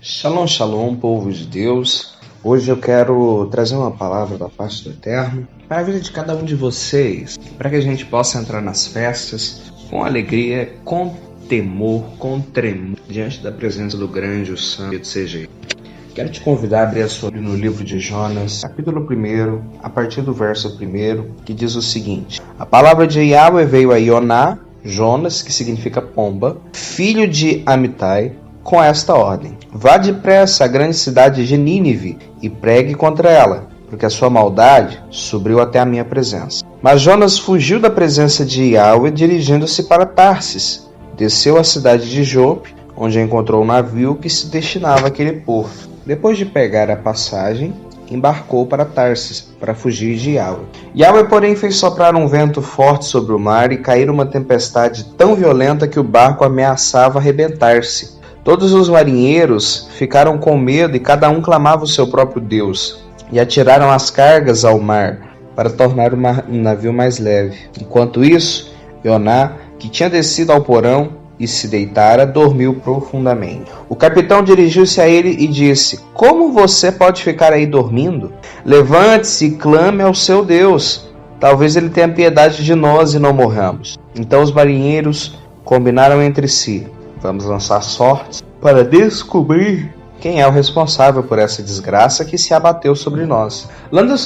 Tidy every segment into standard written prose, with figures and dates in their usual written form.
Shalom, shalom, povo de Deus. Hoje eu quero trazer uma palavra da parte do Eterno para a vida de cada um de vocês, para que a gente possa entrar nas festas com alegria, com temor, com tremor, diante da presença do grande, o santo, seja ele. Quero te convidar a abrir a sua Bíblia no livro de Jonas, capítulo 1, a partir do verso 1, que diz o seguinte: A palavra de Yahweh veio a Ioná, Jonas, que significa pomba, filho de Amitai, com esta ordem: Vá depressa à grande cidade de Nínive e pregue contra ela, porque a sua maldade subiu até a minha presença. Mas Jonas fugiu da presença de Yahweh, dirigindo-se para Tarsis. Desceu à cidade de Jope, onde encontrou um navio que se destinava àquele porto. Depois de pegar a passagem, embarcou para Tarsis, para fugir de Yahweh. Yahweh, porém, fez soprar um vento forte sobre o mar e cair uma tempestade tão violenta que o barco ameaçava arrebentar-se. Todos os marinheiros ficaram com medo e cada um clamava o seu próprio Deus, e atiraram as cargas ao mar para tornar um navio mais leve. Enquanto isso, Ioná, que tinha descido ao porão e se deitara, dormiu profundamente. O capitão dirigiu-se a ele e disse: Como você pode ficar aí dormindo? Levante-se e clame ao seu Deus. Talvez ele tenha piedade de nós e não morramos. Então os marinheiros combinaram entre si: Vamos lançar sortes para descobrir quem é o responsável por essa desgraça que se abateu sobre nós.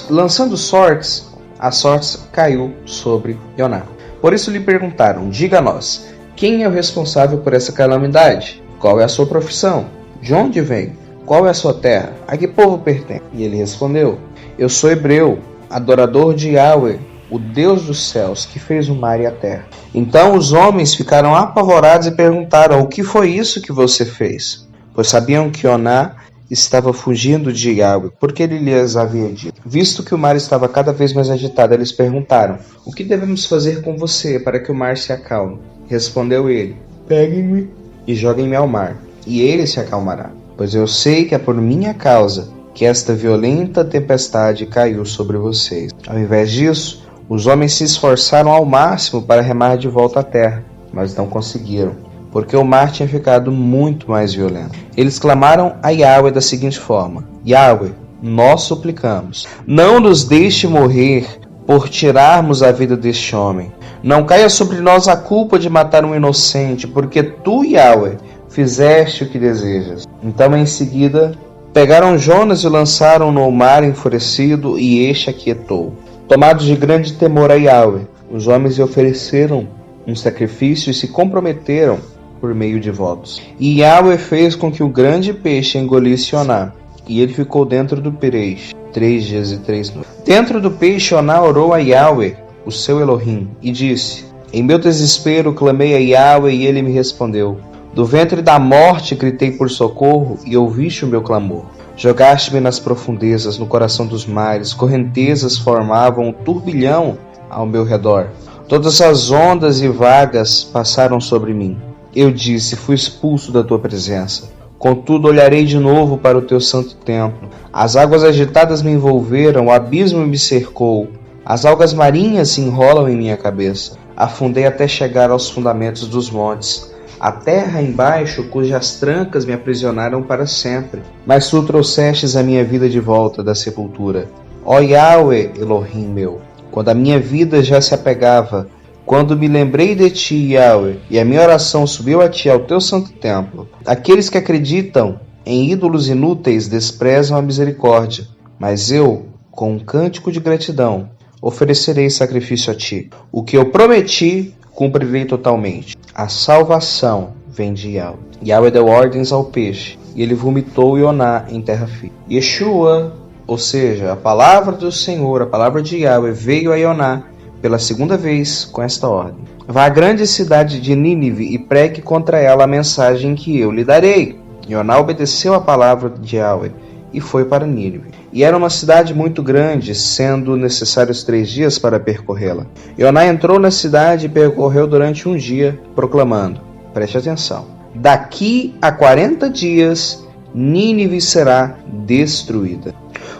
Lançando sortes, a sorte caiu sobre Ioná. Por isso lhe perguntaram: Diga a nós, quem é o responsável por essa calamidade? Qual é a sua profissão? De onde vem? Qual é a sua terra? A que povo pertence? E ele respondeu: Eu sou hebreu, adorador de Yahweh, o Deus dos céus, que fez o mar e a terra. Então os homens ficaram apavorados e perguntaram: O que foi isso que você fez? Pois sabiam que Ioná estava fugindo de Yahweh, porque ele lhes havia dito. Visto que o mar estava cada vez mais agitado, eles perguntaram: O que devemos fazer com você para que o mar se acalme? Respondeu ele: Peguem-me e joguem-me ao mar, e ele se acalmará. Pois eu sei que é por minha causa que esta violenta tempestade caiu sobre vocês. Ao invés disso, os homens se esforçaram ao máximo para remar de volta à terra, mas não conseguiram, porque o mar tinha ficado muito mais violento. Eles clamaram a Yahweh da seguinte forma: Yahweh, nós suplicamos, não nos deixe morrer por tirarmos a vida deste homem. Não caia sobre nós a culpa de matar um inocente, porque tu, Yahweh, fizeste o que desejas. Então, em seguida, pegaram Jonas e o lançaram no mar enfurecido, e este aquietou. Tomados de grande temor a Yahweh, os homens lhe ofereceram um sacrifício e se comprometeram por meio de votos. E Yahweh fez com que o grande peixe engolisse Ioná, e ele ficou dentro do peixe 3 dias e 3 noites. Dentro do peixe, Ioná orou a Yahweh, o seu Elohim, e disse: Em meu desespero clamei a Yahweh, e ele me respondeu. Do ventre da morte gritei por socorro, e ouviste o meu clamor. Jogaste-me nas profundezas, no coração dos mares, correntezas formavam um turbilhão ao meu redor. Todas as ondas e vagas passaram sobre mim. Eu disse: Fui expulso da tua presença. Contudo, olharei de novo para o teu santo templo. As águas agitadas me envolveram, o abismo me cercou. As algas marinhas se enrolam em minha cabeça. Afundei até chegar aos fundamentos dos montes. A terra embaixo, cujas trancas me aprisionaram para sempre. Mas tu trouxestes a minha vida de volta da sepultura. Ó Yahweh, Elohim meu, quando a minha vida já se apegava, quando me lembrei de ti, Yahweh, e a minha oração subiu a ti, ao teu santo templo. Aqueles que acreditam em ídolos inúteis desprezam a misericórdia. Mas eu, com um cântico de gratidão, oferecerei sacrifício a ti. O que eu prometi, cumprirei totalmente. A salvação vem de Yahweh. Yahweh deu ordens ao peixe, e ele vomitou Ioná em terra firme. Yeshua, ou seja, a palavra do Senhor, a palavra de Yahweh, veio a Ioná pela segunda vez com esta ordem: Vá à grande cidade de Nínive e pregue contra ela a mensagem que eu lhe darei. Ioná obedeceu a palavra de Yahweh e foi para Nínive. E era uma cidade muito grande, sendo necessários 3 dias para percorrê-la. Ioná entrou na cidade e percorreu durante um dia, proclamando: Preste atenção, daqui a 40 dias Nínive será destruída.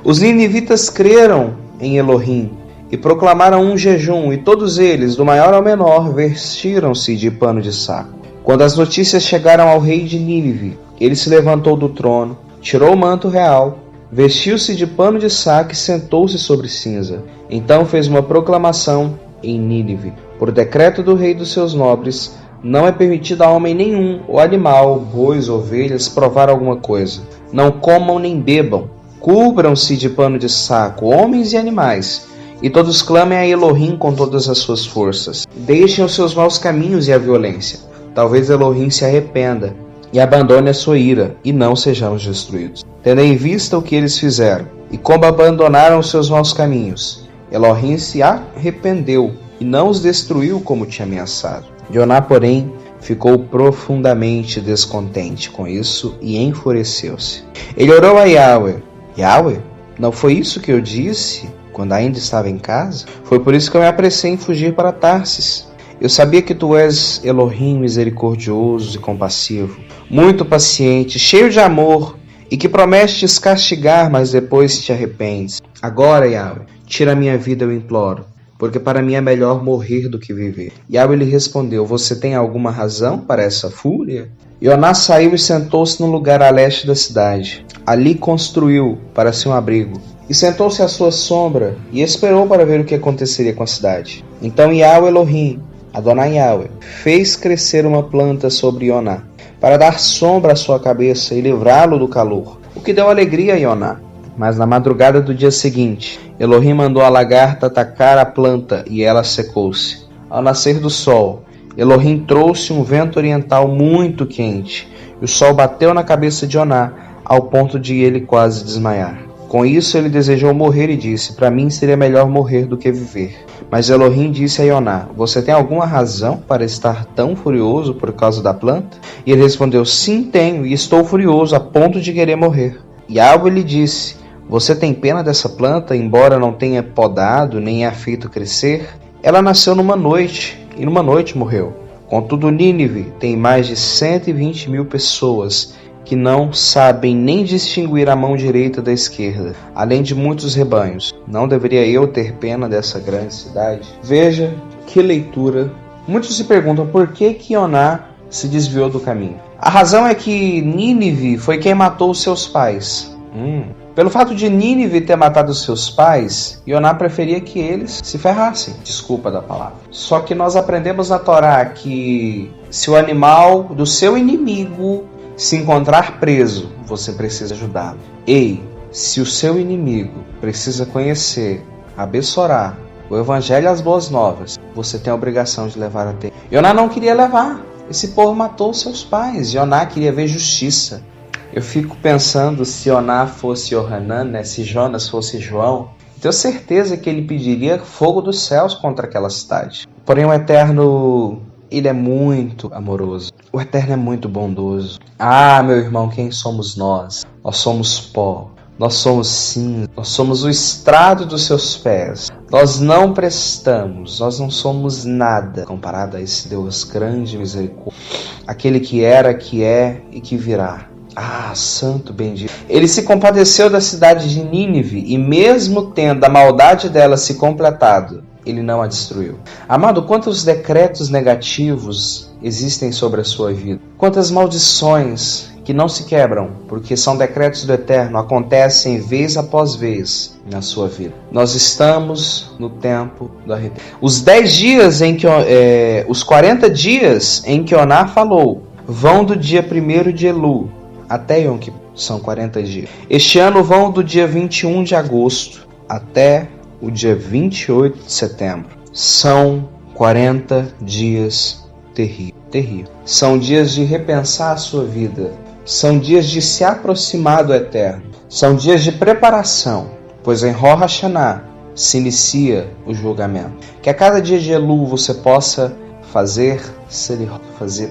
Os ninivitas creram em Elohim e proclamaram um jejum, e todos eles, do maior ao menor, vestiram-se de pano de saco. Quando as notícias chegaram ao rei de Nínive, Ele se levantou do trono, tirou o manto real, vestiu-se de pano de saco e sentou-se sobre cinza. Então fez uma proclamação em Nínive: por decreto do rei dos seus nobres, não é permitido a homem nenhum, ou animal, bois, ovelhas, provar alguma coisa. Não comam nem bebam. Cubram-se de pano de saco, homens e animais, e todos clamem a Elohim com todas as suas forças. Deixem os seus maus caminhos e a violência. Talvez Elohim se arrependa e abandone a sua ira, e não sejamos destruídos. Tendo em vista o que eles fizeram, e como abandonaram os seus maus caminhos, Elohim se arrependeu e não os destruiu como tinha ameaçado. Joná, porém, ficou profundamente descontente com isso e enfureceu-se. Ele orou a Yahweh: Yahweh, não foi isso que eu disse quando ainda estava em casa? Foi por isso que eu me apressei em fugir para Tarsis. Eu sabia que tu és Elohim misericordioso e compassivo, muito paciente, cheio de amor, e que prometes castigar, mas depois te arrependes. Agora, Yahweh, tira a minha vida, eu imploro, porque para mim é melhor morrer do que viver. Yahweh lhe respondeu: você tem alguma razão para essa fúria? Joná saiu e sentou-se num lugar a leste da cidade. Ali construiu para si um abrigo, e sentou-se à sua sombra, e esperou para ver o que aconteceria com a cidade. Então Yahweh Elohim, Adonai Yahweh, fez crescer uma planta sobre Joná, para dar sombra à sua cabeça e livrá-lo do calor, o que deu alegria a Joná. Mas na madrugada do dia seguinte, Elohim mandou a lagarta atacar a planta, e ela secou-se. Ao nascer do sol, Elohim trouxe um vento oriental muito quente, e o sol bateu na cabeça de Joná, ao ponto de ele quase desmaiar. Com isso ele desejou morrer e disse: para mim seria melhor morrer do que viver. Mas Elohim disse a Joná: você tem alguma razão para estar tão furioso por causa da planta? E ele respondeu: sim, tenho, e estou furioso a ponto de querer morrer. Yahweh lhe disse: você tem pena dessa planta, embora não tenha podado nem a feito crescer? Ela nasceu numa noite, e numa noite morreu. Contudo, Nínive tem mais de 120.000 pessoas que não sabem nem distinguir a mão direita da esquerda, além de muitos rebanhos. Não deveria eu ter pena dessa grande cidade? Veja que leitura. Muitos se perguntam por que Joná se desviou do caminho. A razão é que Nínive foi quem matou os seus pais. Pelo fato de Nínive ter matado os seus pais, Joná preferia que eles se ferrassem. Desculpa da palavra. Só que nós aprendemos na Torá que se o animal do seu inimigo se encontrar preso, você precisa ajudá-lo. Ei, se o seu inimigo precisa conhecer a Bessorá, o Evangelho e as Boas Novas, você tem a obrigação de levar até ele. Joná não queria levar. Esse povo matou seus pais. Joná queria ver justiça. Eu fico pensando, se Joná fosse Yohanan, né? Se Jonas fosse João, tenho certeza que ele pediria fogo dos céus contra aquela cidade. Porém, o Eterno, ele é muito amoroso. O Eterno é muito bondoso. Ah, meu irmão, quem somos nós? Nós somos pó. Nós somos cinza. Nós somos o estrado dos seus pés. Nós não prestamos. Nós não somos nada comparado a esse Deus grande e misericórdia. Aquele que era, que é e que virá. Ah, santo bendito. Ele se compadeceu da cidade de Nínive e mesmo tendo a maldade dela se completado, ele não a destruiu. Amado, quantos decretos negativos existem sobre a sua vida? Quantas maldições que não se quebram, porque são decretos do Eterno, acontecem vez após vez na sua vida. Nós estamos no tempo do arrependimento. Os 10 dias em que os 40 dias em que Joná falou vão do dia 1º de Elu até Yom Kippur, são 40 dias. Este ano vão do dia 21 de agosto até o dia 28 de setembro. São 40 dias terríveis. São dias de repensar a sua vida. São dias de se aproximar do Eterno. São dias de preparação, pois em Rosh Hashanah se inicia o julgamento. Que a cada dia de Elu você possa fazer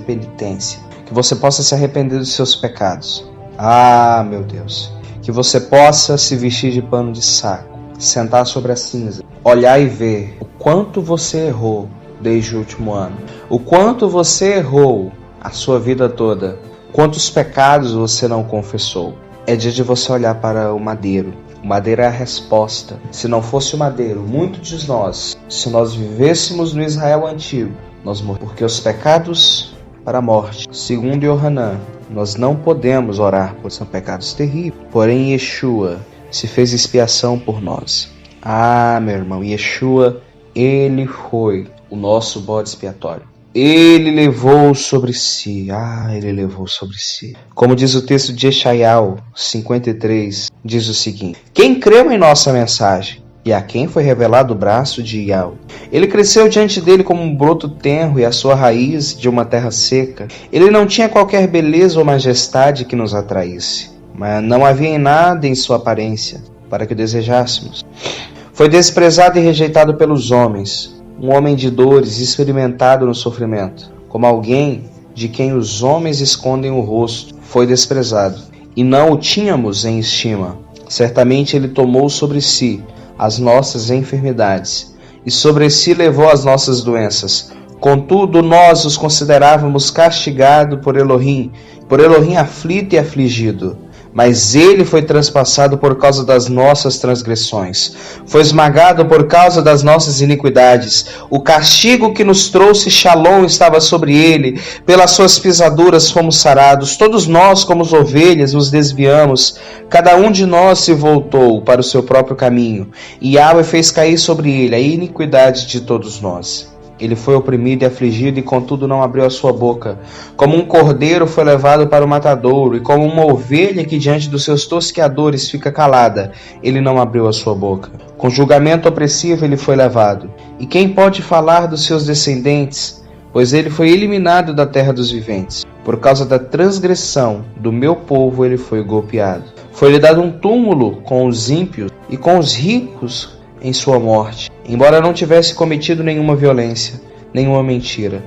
penitência. Que você possa se arrepender dos seus pecados. Ah, meu Deus. Que você possa se vestir de pano de saco, sentar sobre a cinza, olhar e ver o quanto você errou desde o último ano, o quanto você errou a sua vida toda, quantos pecados você não confessou. É dia de você olhar para o madeiro. O madeiro é a resposta. Se não fosse o madeiro, muitos de nós, se nós vivêssemos no Israel antigo, nós morreríamos. Porque os pecados para a morte, segundo Yohanan, Nós não podemos orar por são pecados terríveis. Porém, Yeshua se fez expiação por nós. Meu irmão, Yeshua, ele foi o nosso bode expiatório. Ele levou sobre si. Ele levou sobre si. Como diz o texto de Eshaial 53, diz o seguinte: quem creu em nossa mensagem e a quem foi revelado o braço de Yahweh? Ele cresceu diante dele como um broto tenro e a sua raiz de uma terra seca. Ele não tinha qualquer beleza ou majestade que nos atraísse, mas não havia nada em sua aparência para que o desejássemos. Foi desprezado e rejeitado pelos homens, um homem de dores, experimentado no sofrimento, como alguém de quem os homens escondem o rosto. Foi desprezado, e não o tínhamos em estima. Certamente ele tomou sobre si as nossas enfermidades, e sobre si levou as nossas doenças. Contudo, nós os considerávamos castigado por Elohim aflito e afligido. Mas ele foi transpassado por causa das nossas transgressões, foi esmagado por causa das nossas iniquidades. O castigo que nos trouxe Shalom estava sobre ele, pelas suas pisaduras fomos sarados. Todos nós, como ovelhas, nos desviamos, cada um de nós se voltou para o seu próprio caminho, e Yahweh fez cair sobre ele a iniquidade de todos nós. Ele foi oprimido e afligido, e contudo não abriu a sua boca. Como um cordeiro foi levado para o matadouro, e como uma ovelha que diante dos seus tosqueadores fica calada, ele não abriu a sua boca. Com julgamento opressivo ele foi levado. E quem pode falar dos seus descendentes? Pois ele foi eliminado da terra dos viventes. Por causa da transgressão do meu povo ele foi golpeado. Foi-lhe dado um túmulo com os ímpios e com os ricos em sua morte, embora não tivesse cometido nenhuma violência, nenhuma mentira.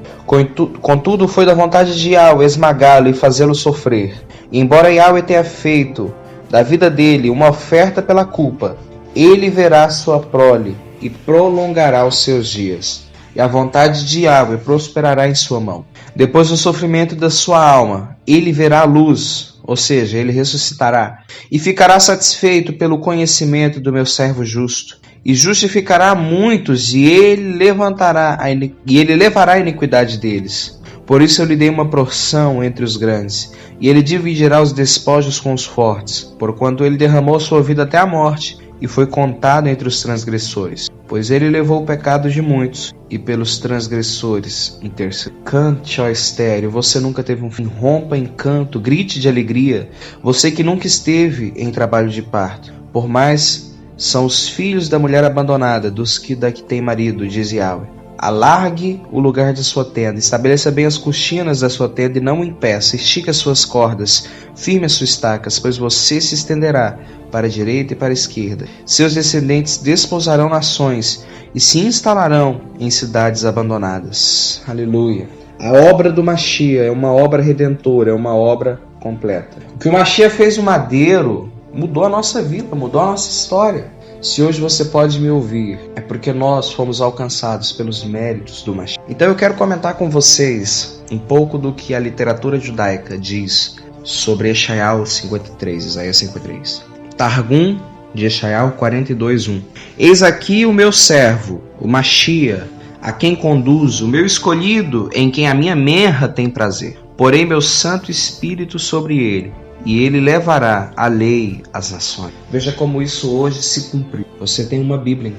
Contudo, foi da vontade de Yahweh esmagá-lo e fazê-lo sofrer. E embora Yahweh tenha feito da vida dele uma oferta pela culpa, ele verá sua prole e prolongará os seus dias. E a vontade de Yahweh prosperará em sua mão. Depois do sofrimento da sua alma, ele verá a luz, ou seja, ele ressuscitará, e ficará satisfeito pelo conhecimento do meu servo justo. E justificará muitos, e ele levará a iniquidade deles. Por isso eu lhe dei uma porção entre os grandes, e ele dividirá os despojos com os fortes, porquanto ele derramou sua vida até a morte, e foi contado entre os transgressores. Pois ele levou o pecado de muitos, e pelos transgressores intercedeu. Cante, ó estéril, você nunca teve um filho. Rompa em canto, grite de alegria, você que nunca esteve em trabalho de parto. Por mais são os filhos da mulher abandonada, dos que daqui tem marido, diz Yahweh. Alargue o lugar de sua tenda, estabeleça bem as cortinas da sua tenda e não o impeça. Estique as suas cordas, firme as suas estacas, pois você se estenderá para a direita e para a esquerda. Seus descendentes desposarão nações e se instalarão em cidades abandonadas. Aleluia. A obra do Mashiach é uma obra redentora, é uma obra completa. O que o Mashiach fez no madeiro mudou a nossa vida, mudou a nossa história. Se hoje você pode me ouvir, é porque nós fomos alcançados pelos méritos do Mashiach. Então eu quero comentar com vocês um pouco do que a literatura judaica diz sobre Eshaial 53, Isaías 53. Targum de Eshaial 42:1. Eis aqui o meu servo, o Mashiach, a quem conduzo, o meu escolhido, em quem a minha menra tem prazer. Porém meu Santo Espírito sobre ele, e ele levará a lei às nações. Veja como isso hoje se cumpriu. Você tem uma Bíblia.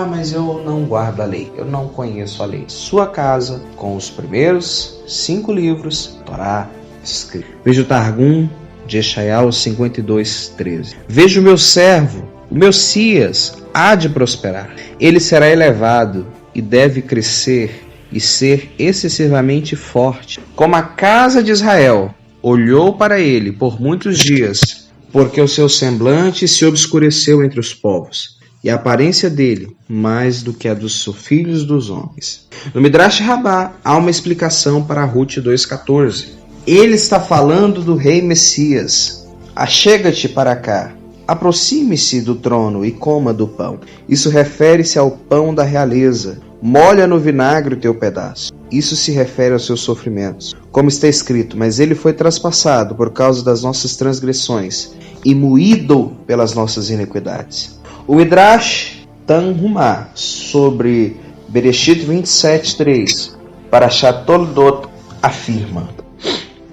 Mas eu não guardo a lei. Eu não conheço a lei. Sua casa, com os primeiros 5 livros, Torá, escrito. Veja o Targum de Eshaial 52:13. Veja o meu servo, o meu Sias, há de prosperar. Ele será elevado e deve crescer e ser excessivamente forte, como a casa de Israel olhou para ele por muitos dias, porque o seu semblante se obscureceu entre os povos, e a aparência dele mais do que a dos filhos dos homens. No Midrash Rabbah há uma explicação para Ruth 2:14. Ele está falando do rei Messias. Achega-te para cá, aproxime-se do trono e coma do pão. Isso refere-se ao pão da realeza. Molha no vinagre o teu pedaço. Isso se refere aos seus sofrimentos. Como está escrito, mas ele foi traspassado por causa das nossas transgressões e moído pelas nossas iniquidades. O Midrash Tanhumá sobre Bereshit 27:3, Parashat Toldot, afirma: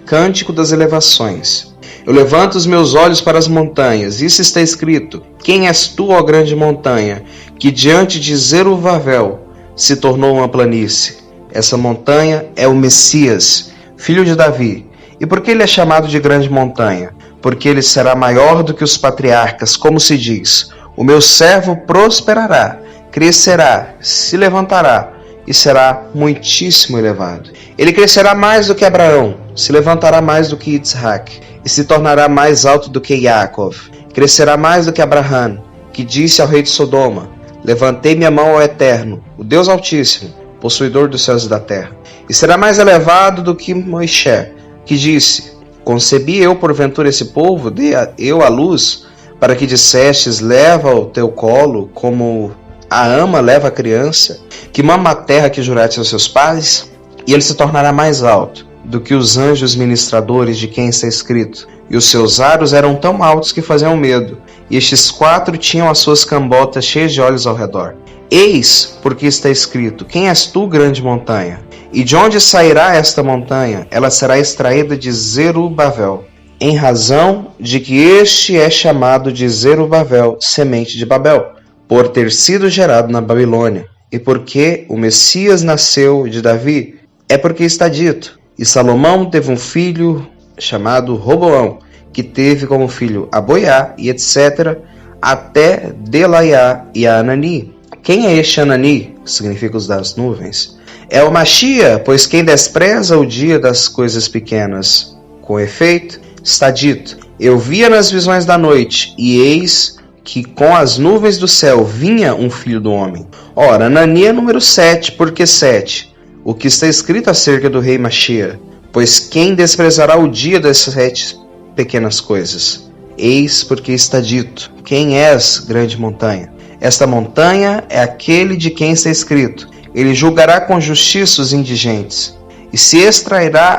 Cântico das Elevações. Eu levanto os meus olhos para as montanhas. Isso está escrito: Quem és tu, ó grande montanha, que diante de Zerubabel se tornou uma planície? Essa montanha é o Messias, filho de Davi. E por que ele é chamado de grande montanha? Porque ele será maior do que os patriarcas, como se diz: O meu servo prosperará, crescerá, se levantará e será muitíssimo elevado. Ele crescerá mais do que Abraão, se levantará mais do que Isaac, e se tornará mais alto do que Jacob. Crescerá mais do que Abraão, que disse ao rei de Sodoma: Levantei minha mão ao Eterno, o Deus Altíssimo, possuidor dos céus e da terra. E será mais elevado do que Moisés, que disse: Concebi eu porventura esse povo, dei eu à luz, para que dissestes: leva ao teu colo, como a ama leva a criança, que mama a terra que juraste aos seus pais? E ele se tornará mais alto do que os anjos ministradores de quem está escrito. E os seus aros eram tão altos que faziam medo, e estes 4 tinham as suas cambotas cheias de olhos ao redor. Eis porque está escrito: Quem és tu, grande montanha? E de onde sairá esta montanha? Ela será extraída de Zerubabel, em razão de que este é chamado de Zerubabel, semente de Babel, por ter sido gerado na Babilônia. E porque o Messias nasceu de Davi, é porque está dito: E Salomão teve um filho chamado Roboão, que teve como filho Aboiá, e etc., até Delaiá e a Anani. Quem é este Anani? Significa os das nuvens. É o Machia, pois quem despreza o dia das coisas pequenas. Com efeito, está dito: Eu via nas visões da noite, e eis que com as nuvens do céu vinha um filho do homem. Ora, Anani é número 7, porque 7? O que está escrito acerca do rei Machia? Pois quem desprezará o dia das 7 pequenas coisas? Eis porque está dito: Quem és, grande montanha? Esta montanha é aquele de quem está escrito: Ele julgará com justiça os indigentes, e se extrairá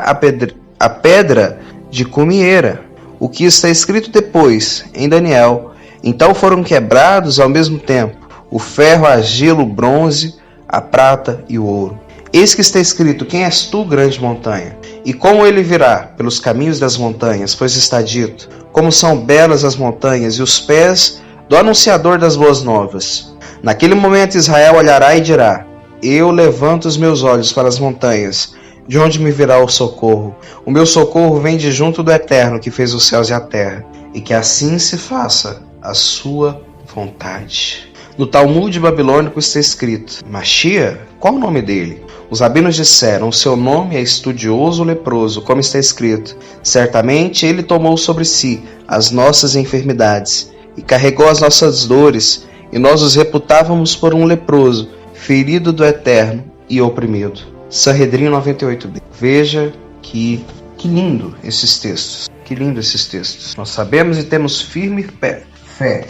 a pedra de cumieira. O que está escrito depois, em Daniel: Então foram quebrados ao mesmo tempo o ferro, a argila, o bronze, a prata e o ouro. Eis que está escrito: Quem és tu, grande montanha? E como ele virá pelos caminhos das montanhas? Pois está dito: Como são belas as montanhas e os pés do anunciador das boas novas. Naquele momento Israel olhará e dirá: Eu levanto os meus olhos para as montanhas, de onde me virá o socorro? O meu socorro vem de junto do Eterno, que fez os céus e a terra. E que assim se faça a sua vontade. No Talmud babilônico está escrito: Machia? Qual o nome dele? Os rabinos disseram: seu nome é estudioso leproso, como está escrito: certamente ele tomou sobre si as nossas enfermidades e carregou as nossas dores, e nós os reputávamos por um leproso, ferido do Eterno e oprimido. Sanhedrin 98b. Veja que lindo esses textos. Que lindo esses textos. Nós sabemos e temos firme fé,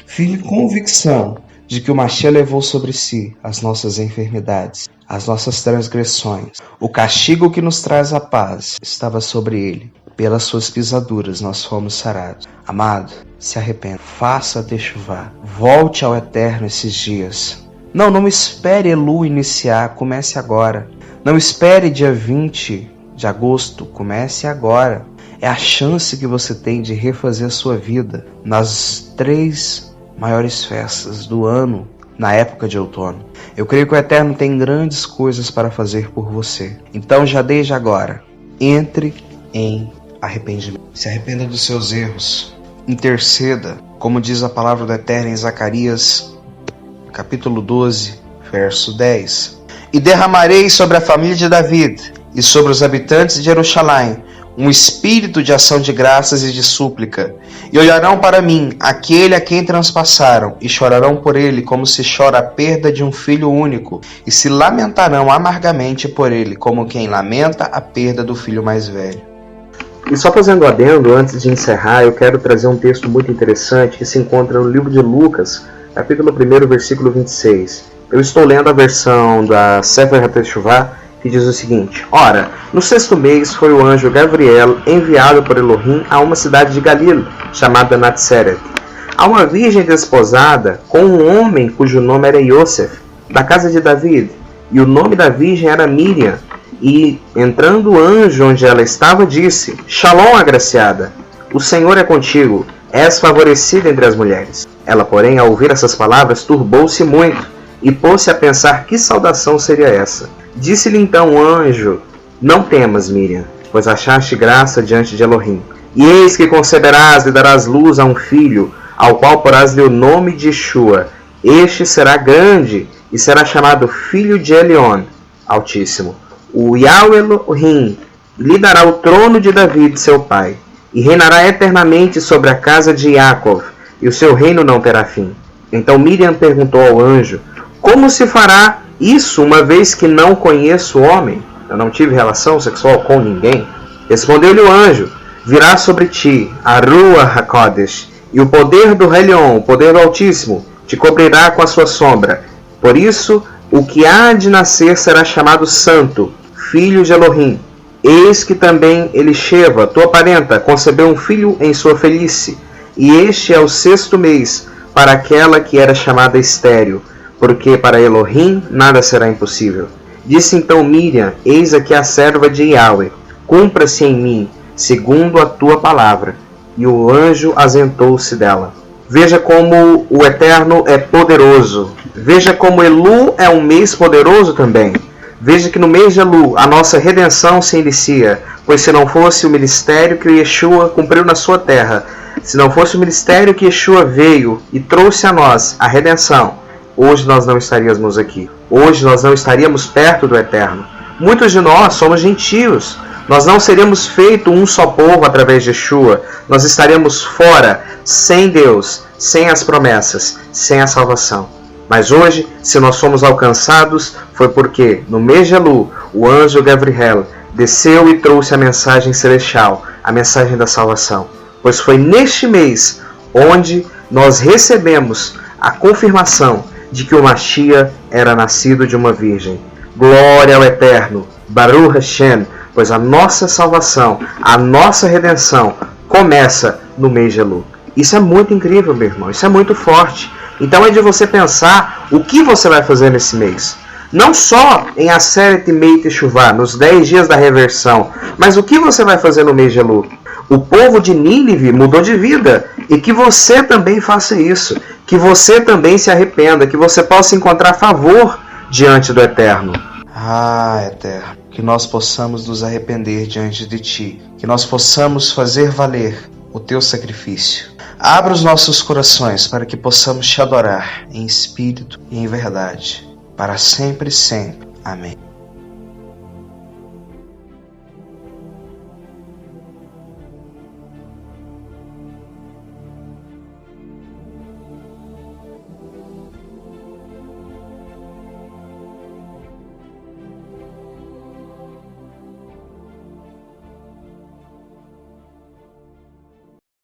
firme convicção de que o Machia levou sobre si as nossas enfermidades, as nossas transgressões. O castigo que nos traz a paz estava sobre ele. Pelas suas pisaduras nós fomos sarados. Amado, se arrependa. Faça techuvá. Volte ao Eterno esses dias. Não espere Elu iniciar. Comece agora. Não espere dia 20 de agosto. Comece agora. É a chance que você tem de refazer a sua vida nas 3 maiores festas do ano, na época de outono. Eu creio que o Eterno tem grandes coisas para fazer por você. Então já desde agora, entre em arrependimento. Se arrependa dos seus erros. Interceda, como diz a palavra do Eterno em Zacarias, capítulo 12, verso 10. E derramarei sobre a família de David e sobre os habitantes de Jerusalém um espírito de ação de graças e de súplica. E olharão para mim, aquele a quem transpassaram, e chorarão por ele como se chora a perda de um filho único, e se lamentarão amargamente por ele, como quem lamenta a perda do filho mais velho. E só fazendo adendo, antes de encerrar, eu quero trazer um texto muito interessante que se encontra no livro de Lucas, capítulo 1, versículo 26. Eu estou lendo a versão da Sefer HaTeshuvah, que diz o seguinte: Ora, no 6º mês foi o anjo Gabriel enviado por Elohim a uma cidade de Galil, chamada Natseret, a uma virgem desposada com um homem cujo nome era Yosef, da casa de David, e o nome da virgem era Miriam, E, entrando o anjo onde ela estava, disse: Shalom, agraciada, o Senhor é contigo, és favorecida entre as mulheres. Ela, porém, ao ouvir essas palavras, turbou-se muito, e pôs-se a pensar que saudação seria essa. Disse-lhe então o anjo: Não temas, Miriam, pois achaste graça diante de Elohim. E eis que conceberás e darás luz a um filho, ao qual porás-lhe o nome de Yeshua. Este será grande, e será chamado Filho de Elion, Altíssimo. O Yahweh Elohim lhe dará o trono de David, seu pai, e reinará eternamente sobre a casa de Jacob, e o seu reino não terá fim. Então Miriam perguntou ao anjo: Como se fará isso, uma vez que não conheço o homem? Eu não tive relação sexual com ninguém. Respondeu-lhe o anjo: Virá sobre ti a Ruach HaKodesh, e o poder do Elion, o poder do Altíssimo, te cobrirá com a sua sombra. Por isso, o que há de nascer será chamado Santo, Filho de Elohim. Eis que também Elisheva, tua parenta, concebeu um filho em sua velhice, e este é o 6º mês para aquela que era chamada estéril, porque para Elohim nada será impossível. Disse então Miriam: Eis aqui a serva de Yahweh, cumpra-se em mim, segundo a tua palavra. E o anjo ausentou-se dela. Veja como o Eterno é poderoso. Veja como Elu é um mês poderoso também. Veja que no mês de Elu a nossa redenção se inicia, pois se não fosse o ministério que Yeshua cumpriu na sua terra, se não fosse o ministério que Yeshua veio e trouxe a nós a redenção, hoje nós não estaríamos aqui. Hoje nós não estaríamos perto do Eterno. Muitos de nós somos gentios. Nós não seríamos feito um só povo através de Yeshua. Nós estaríamos fora, sem Deus, sem as promessas, sem a salvação. Mas hoje, se nós fomos alcançados, foi porque, no mês de Elu, o anjo Gabriel desceu e trouxe a mensagem celestial, a mensagem da salvação. Pois foi neste mês onde nós recebemos a confirmação de que o Mashiach era nascido de uma virgem. Glória ao Eterno, Baruch Hashem, pois a nossa salvação, a nossa redenção começa no mês de Elu. Isso é muito incrível, meu irmão, isso é muito forte. Então é de você pensar o que você vai fazer nesse mês. Não só em Aseret Yemei Teshuvah, nos 10 dias da reversão, mas o que você vai fazer no mês de Elu. O povo de Nínive mudou de vida, e que você também faça isso, que você também se arrependa, que você possa encontrar favor diante do Eterno. Ah, Eterno, que nós possamos nos arrepender diante de Ti, que nós possamos fazer valer o Teu sacrifício. Abra os nossos corações para que possamos Te adorar em espírito e em verdade, para sempre e sempre. Amém.